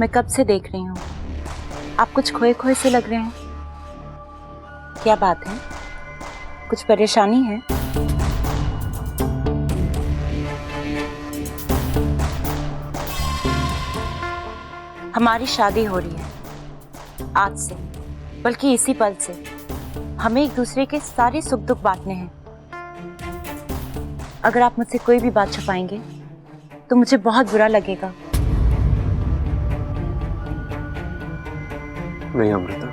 मैं कब से देख रही हूँ, आप कुछ खोए खोए से लग रहे हैं। क्या बात है, कुछ परेशानी है? हमारी शादी हो रही है आज से, बल्कि इसी पल से। हमें एक दूसरे के सारे सुख दुख बांटने हैं। अगर आप मुझसे कोई भी बात छुपाएंगे तो मुझे बहुत बुरा लगेगा। नहीं अमृता,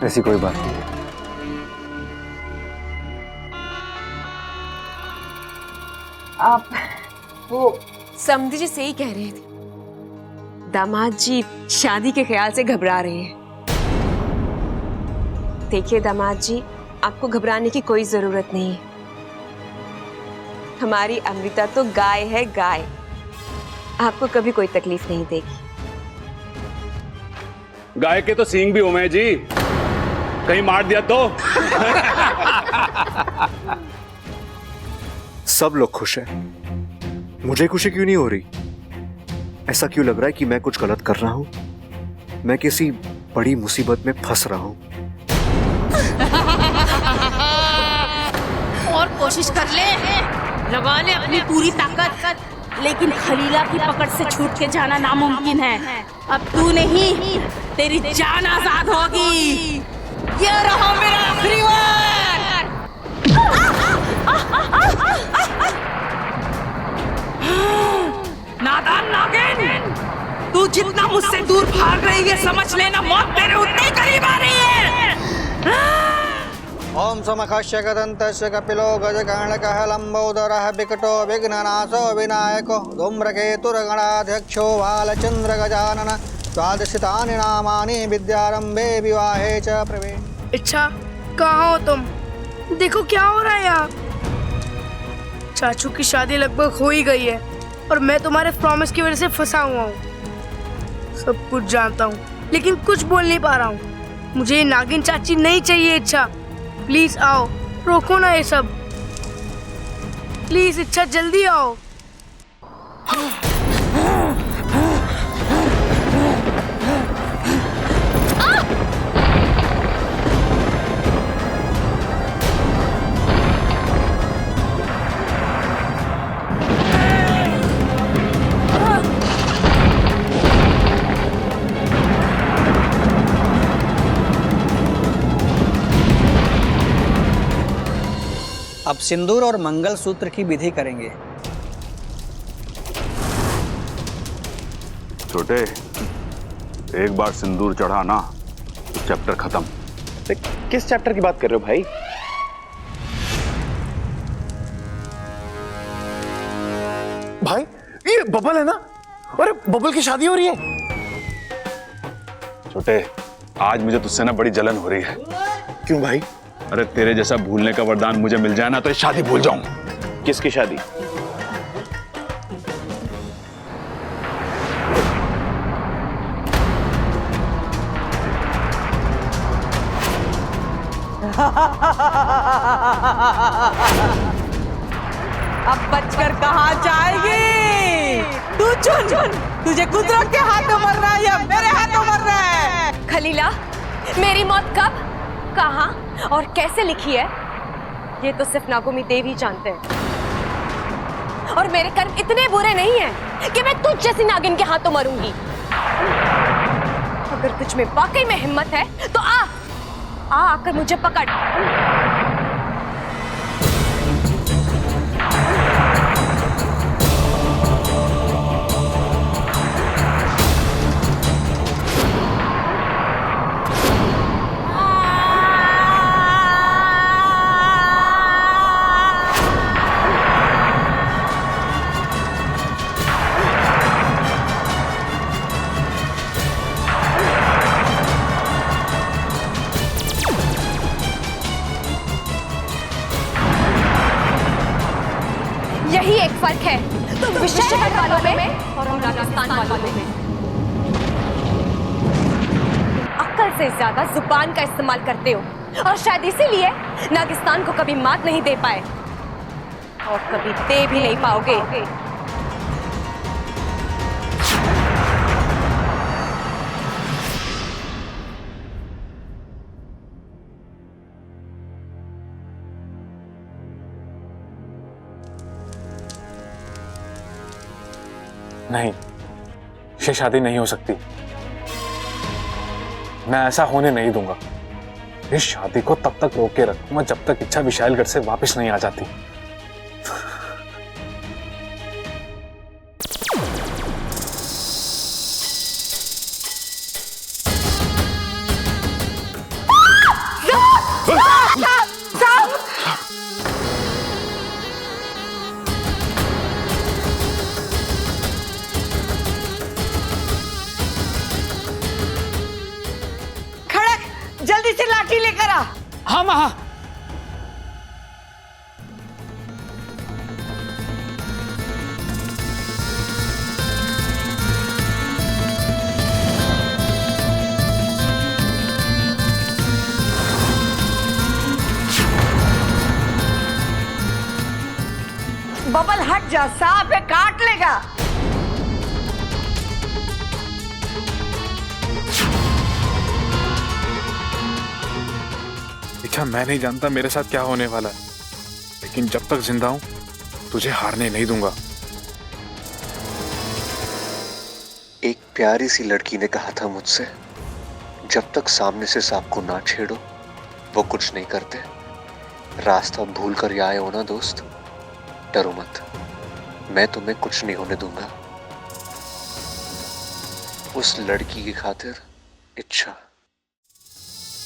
ऐसी कोई बात नहीं है। आप वो समधी जी सही कह रहे थे, दामाद जी शादी के ख्याल से घबरा रहे हैं। देखिए दामाद जी, आपको घबराने की कोई जरूरत नहीं है। हमारी अमृता तो गाय है, गाय। आपको कभी कोई तकलीफ नहीं देगी। गाय के तो सींग भी उमे जी, कहीं मार दिया तो। सब लोग खुश हैं, मुझे खुशी क्यों नहीं हो रही? ऐसा क्यों लग रहा है कि मैं कुछ गलत कर रहा हूं? मैं किसी बड़ी मुसीबत में फंस रहा हूं। और कोशिश कर ले, लगा ले अपनी पूरी ताकत, लेकिन खलीला की पकड़ से छूट के जाना नामुमकिन है। अब तू नहीं, तेरी जान आजाद होगी। ये रहा मेरा आखिरी वार। नादान नागिन, तू जितना मुझसे दूर भाग रही है, समझ लेना मौत तेरे उतने करीब आ रही है। ओम समखस्य गदन्तस्य कपिलो गजकर्णकः लम्बोदरः विकटो विघ्ननाशो विनायको धूम्रकेतुर्गणाध्यक्षो बालचन्द्रगजानन द्वादशतानि नामानि विद्यारम्भे विवाहे च प्रवेश। अच्छा, कहाँ हो तुम? देखो क्या हो रहा है यहाँ। चाचू की शादी लगभग हो ही गई है और मैं तुम्हारे प्रॉमिस की वजह से फंसा हुआ हूँ। सब कुछ जानता हूँ, लेकिन कुछ बोल नहीं पा रहा हूँ। मुझे ये नागिन चाची नहीं चाहिए। इच्छा, प्लीज आओ, रोको ना ये सब। प्लीज इच्छा, जल्दी आओ। अब सिंदूर और मंगल सूत्र की विधि करेंगे। छोटे, एक बार सिंदूर चढ़ा ना तो चैप्टर खत्म। किस चैप्टर की बात कर रहे हो भाई? भाई ये बबल है ना? अरे बबल की शादी हो रही है। छोटे, आज मुझे तुझसे ना बड़ी जलन हो रही है। क्यों भाई? अरे तेरे जैसा भूलने का वरदान मुझे मिल जाए ना तो ये शादी भूल जाऊं। किसकी शादी? अब बचकर कहाँ जाएगी? तू चुन, तुझे कुदरत के हाथों मरना है या मेरे हाथों मरना है? खलीला, मेरी मौत कब, कहाँ और कैसे लिखी है, ये तो सिर्फ नागोमी देवी जानते हैं। और मेरे कर्म इतने बुरे नहीं हैं कि मैं तुझ जैसी नागिन के हाथों मरूंगी। अगर तुझ में वाकई में हिम्मत है तो आकर मुझे पकड़। यही एक फर्क है तुम विषय वालों में और हम राजस्थान वालों में। अक्ल से ज्यादा जुबान का इस्तेमाल करते हो और शायद इसीलिए नागिस्तान को कभी मात नहीं दे पाए और कभी दे भी नहीं पाओगे। नहीं, ये शादी नहीं हो सकती। मैं ऐसा होने नहीं दूंगा। इस शादी को तब तक रोक के रखूंगा जब तक इच्छा विशालगढ़ से वापस नहीं आ जाती। जल्दी से लाठी लेकर आ। हाँ माँ। बबल हट जा, सांप है, काट लेगा। इच्छा, मैं नहीं जानता मेरे साथ क्या होने वाला है, लेकिन जब तक जिंदा हूं तुझे हारने नहीं दूंगा। एक प्यारी सी लड़की ने कहा था मुझसे, जब तक सामने से सांप को ना छेड़ो वो कुछ नहीं करते। रास्ता भूल कर आए हो ना दोस्त, डरो मत, मैं तुम्हें कुछ नहीं होने दूंगा। उस लड़की की खातिर इच्छा।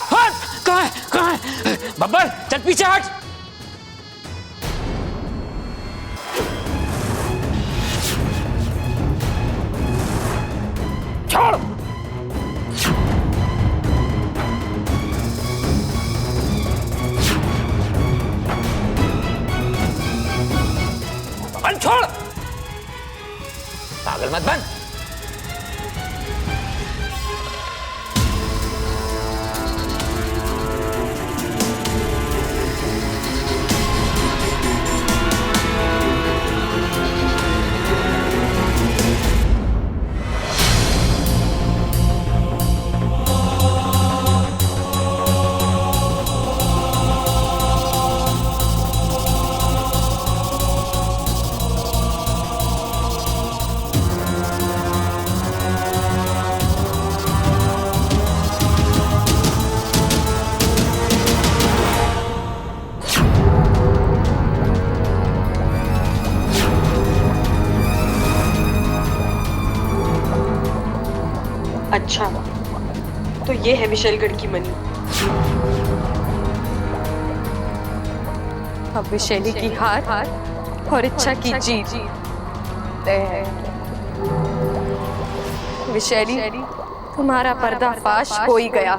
हट! कहाँ है? कहाँ है? बब्बर, चल पीछे हट! छोड़! बब्बर छोड़! पागल मत बन! अच्छा, तो ये है विशालगढ़ की मनी। अब विशैली की हार और इच्छा की जीत तय है। विशैली, तुम्हारा पर्दाफाश हो ही गया।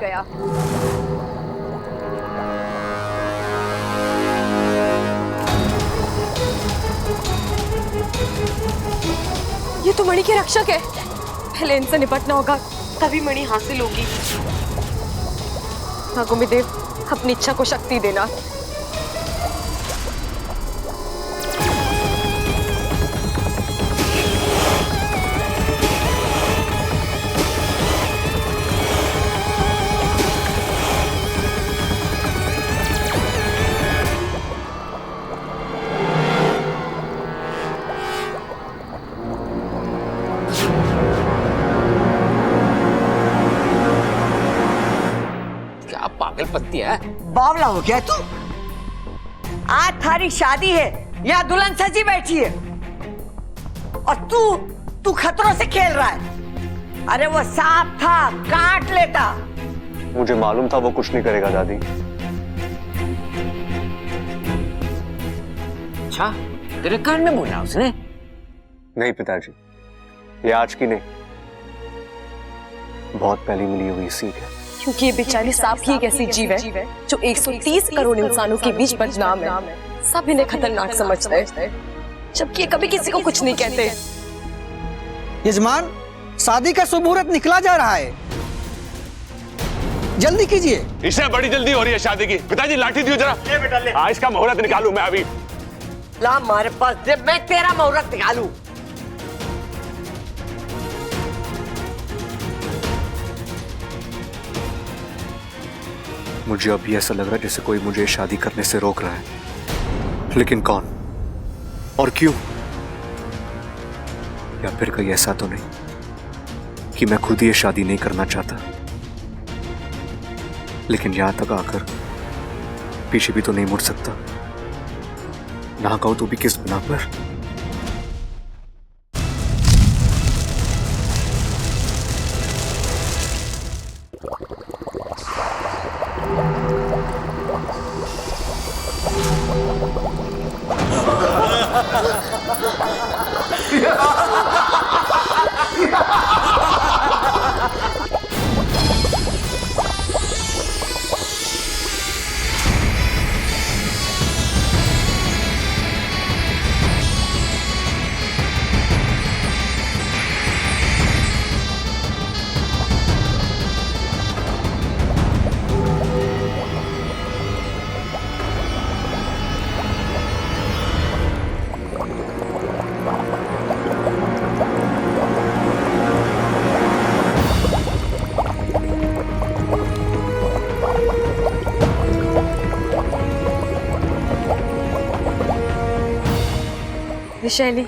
ये तो मणि के रक्षक है, पहले इनसे निपटना होगा, तभी मणि हासिल होगी। नागोमी देव, अपनी इच्छा को शक्ति देना। पागलपंती है। बावला हो गया तू? आज थारी शादी है, यहाँ दुल्हन सजी बैठी है और तू खतरों से खेल रहा है। अरे वो सांप था, काट लेता। मुझे मालूम था वो कुछ नहीं करेगा दादी। अच्छा, तेरे कान में बोला उसने? नहीं पिताजी, ये आज की नहीं, बहुत पहले मिली हुई सीख है। क्योंकि ये बेचारी सांप ही एक ऐसी जीव है जो 130 करोड़ इंसानों के बीच बदनाम है। सब इन्हें खतरनाक समझते हैं, जबकि ये कभी किसी को कुछ नहीं कहते। यजमान, शादी का शुभ मुहूर्त निकला जा रहा है, जल्दी कीजिए। इसे बड़ी जल्दी हो रही है शादी की। पिताजी लाठी दियो जरा। ले बेटा ले। आज का मुहूर्त निकालूं मैं अभी। ला हमारे पास दे, मैं तेरा मुहूर्त निकालूं। मुझे अभी ऐसा लग रहा है जैसे कोई मुझे शादी करने से रोक रहा है, लेकिन कौन और क्यों? या फिर कहीं ऐसा तो नहीं कि मैं खुद ये शादी नहीं करना चाहता, लेकिन यहां तक आकर पीछे भी तो नहीं मुड़ सकता, ना कहो तो भी किस बिना पर। विशैली,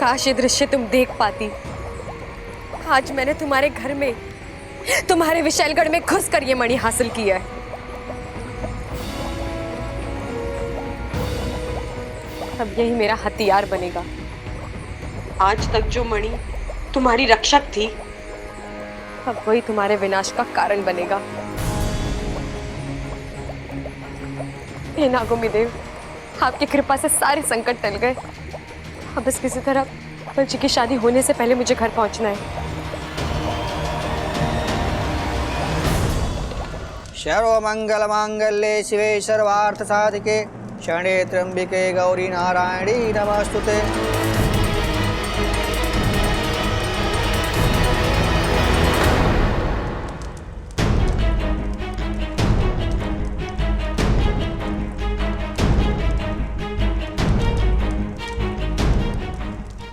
काश ये दृश्य तुम देख पाती। आज मैंने तुम्हारे घर में, तुम्हारे विशैलगढ़ में घुसकर ये मणि हासिल किया है। अब यही मेरा हथियार बनेगा। आज तक जो मणि तुम्हारी रक्षक थी, अब वही तुम्हारे विनाश का कारण बनेगा। हे नागोमी देव, आपकी कृपा से सारे संकट टल गए। अब बस किसी तरह बबल जी की शादी होने से पहले मुझे घर पहुंचना है। सर्वमंगल मांगल्ये शिवे सर्वार्थ साधिके शरणे त्र्यंबिके गौरी नारायणी नमस्तुते।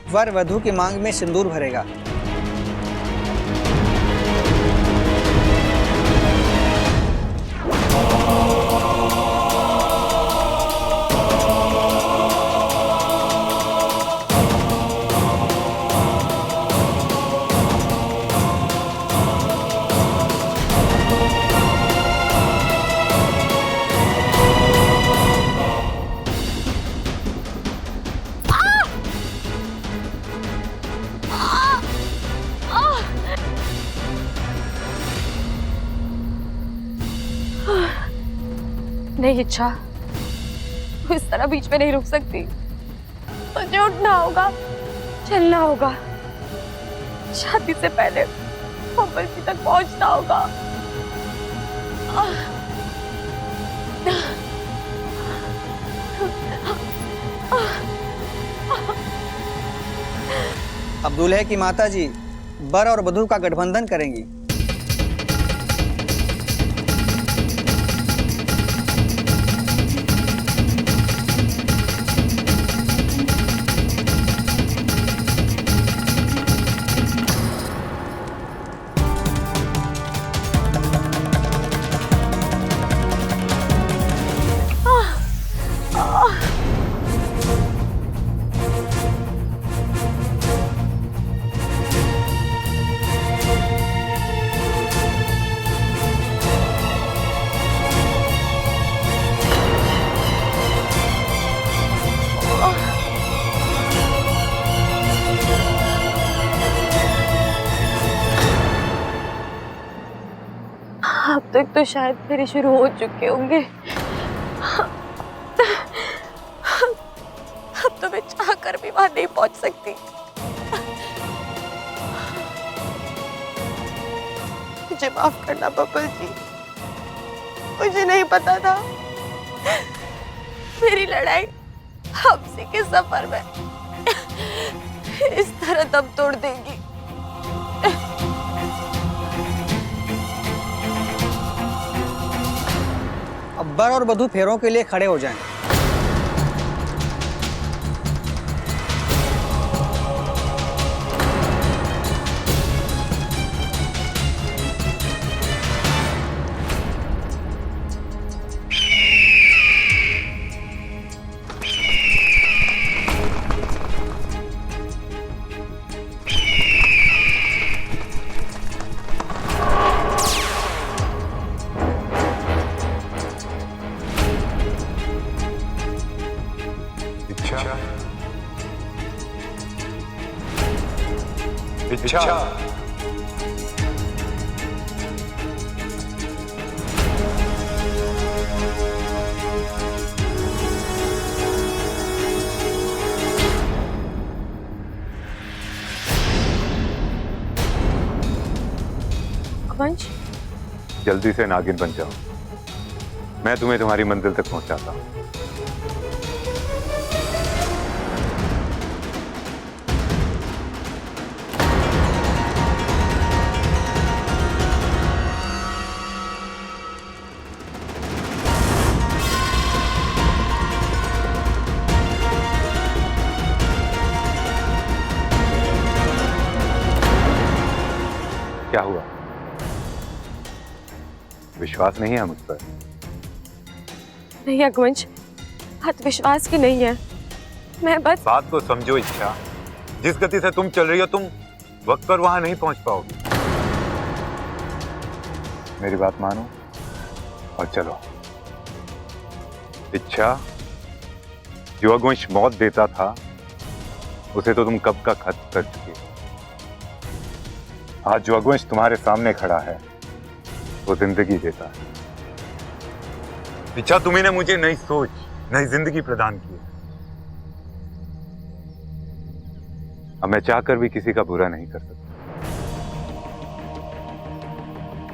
वर वधु की मांग में सिंदूर भरेगा। नहीं इच्छा, इस तरह बीच में नहीं रुक सकती। मुझे उठना होगा, चलना होगा, शादी से पहले बबल जी तक पहुंचना होगा। अब दूल्हे की माता जी वर और वधु का गठबंधन करेंगी। अब तक तो शायद मेरे शुरू हो चुके होंगे। अब तो मैं चाह कर भी वहां नहीं पहुंच सकती। मुझे माफ करना बबल जी, मुझे नहीं पता था मेरी लड़ाई आपसे के सफर में इस तरह दम तोड़ देगी। अब वर और वधु फेरों के लिए खड़े हो जाएं। इच्छा। वंश, जल्दी से नागिन बन जाओ, मैं तुम्हें तुम्हारी मंजिल तक पहुंचाता हूं। क्या हुआ? विश्वास नहीं है मुझ पर? नहीं अगवंश, बात विश्वास की नहीं है। मैं बस बात को समझो इच्छा, जिस गति से तुम चल रही हो, तुम वक्त पर वहां नहीं पहुंच पाओगी। मेरी बात मानो और चलो। इच्छा, जो अगवंश मौत देता था उसे तो तुम कब का खत्म कर चुकी हो। आज जो अगवंश तुम्हारे सामने खड़ा है वो जिंदगी देता है। इच्छा, तुम्ही ने मुझे नई सोच, नई जिंदगी प्रदान की है। अब मैं चाहकर भी किसी का बुरा नहीं कर सकता।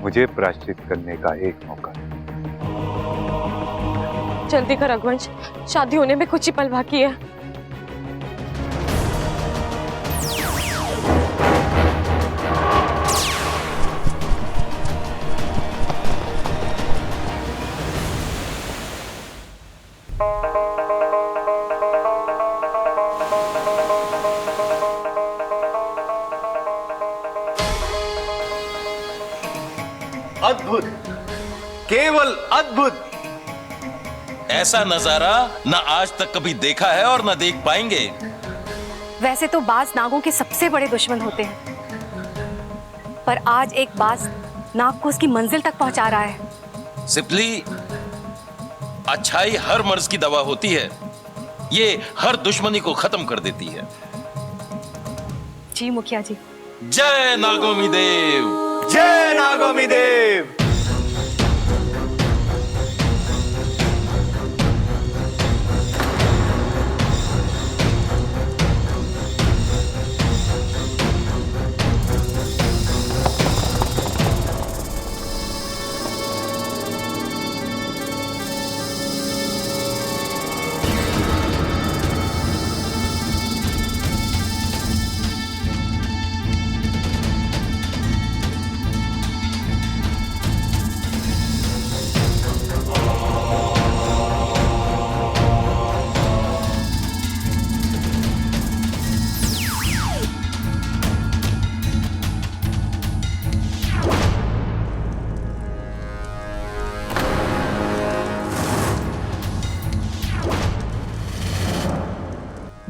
मुझे प्रायश्चित करने का एक मौका है। जल्दी कर रघुवंश, शादी होने में कुछ ही पल बाकी है। अद्भुत, केवल अद्भुत। ऐसा नजारा न आज तक कभी देखा है और न देख पाएंगे। वैसे तो बाज नागों के सबसे बड़े दुश्मन होते हैं, पर आज एक बाज नाग को उसकी मंजिल तक पहुंचा रहा है। सिपली, अच्छाई हर मर्ज की दवा होती है। ये हर दुश्मनी को खत्म कर देती है। जी मुखिया जी। जय नागोमी देव, जय नागोमी देव।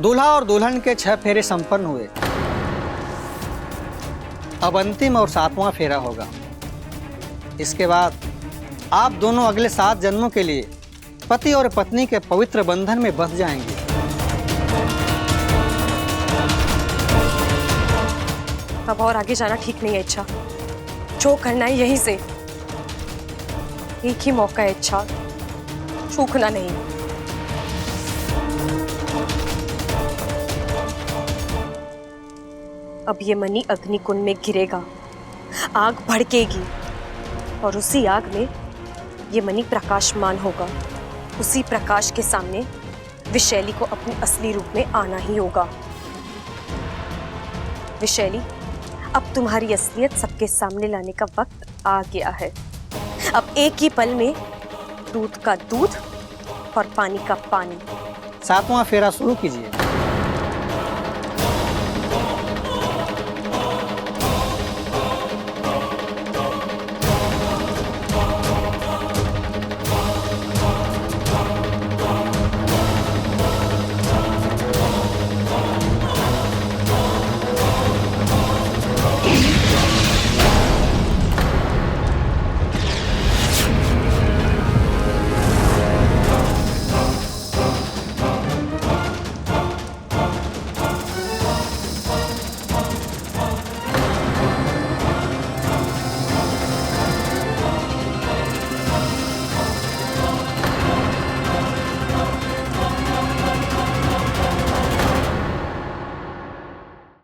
दूल्हा और दुल्हन के 6 फेरे संपन्न हुए। अब अंतिम और 7वां फेरा होगा। इसके बाद आप दोनों अगले 7 जन्मों के लिए पति और पत्नी के पवित्र बंधन में बंध जाएंगे। अब और आगे जाना ठीक नहीं है इच्छा। जो करना है यहीं से। एक ही मौका है इच्छा, चूकना नहीं। अब ये मणि अग्निकुंड में गिरेगा, आग भड़केगी और उसी आग में ये मणि प्रकाशमान होगा। उसी प्रकाश के सामने विशैली को अपने असली रूप में आना ही होगा। विशैली, अब तुम्हारी असलियत सबके सामने लाने का वक्त आ गया है। अब एक ही पल में दूध का दूध और पानी का पानी। 7वां फेरा शुरू कीजिए।